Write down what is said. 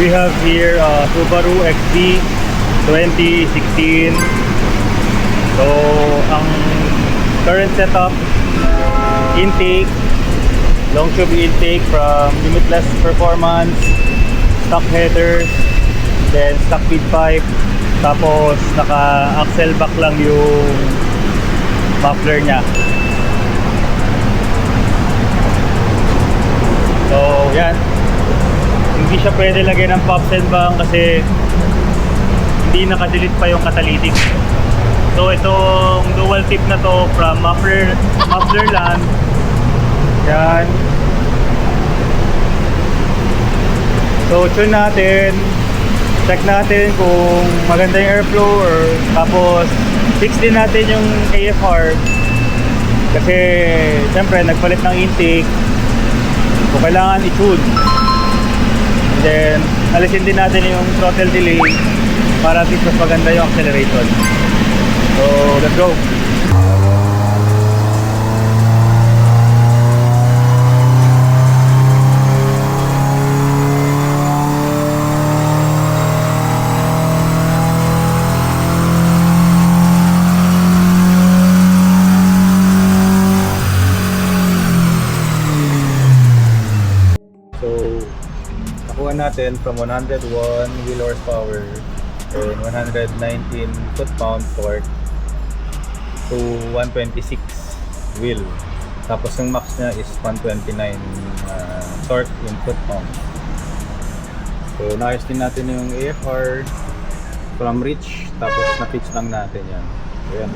We have here Subaru XV 2016. So, ang current setup, intake, long tube intake from Limitless Performance, stock headers, then stock feed pipe, tapos naka axle back lang yung muffler nya. So yan, hindi siya pwede lagyan ng pops and bang kasi hindi naka-delete pa yung catalytic. So itong dual tip na to from muffler land. Yan. So tune natin, check natin kung maganda yung airflow, or tapos fix din natin yung AFR kasi syempre nagpalit ng intake, so kailangan i-tune. And then alisin din natin yung throttle delay para at least mas maganda yung acceleration. So let's go. Natin from 101 wheel horsepower and 119 foot-pound torque to 126 wheel, tapos yung max nya is 129 torque in foot-pound. So naayos din natin yung AFR from reach, tapos na-fix lang natin yan. So, yan.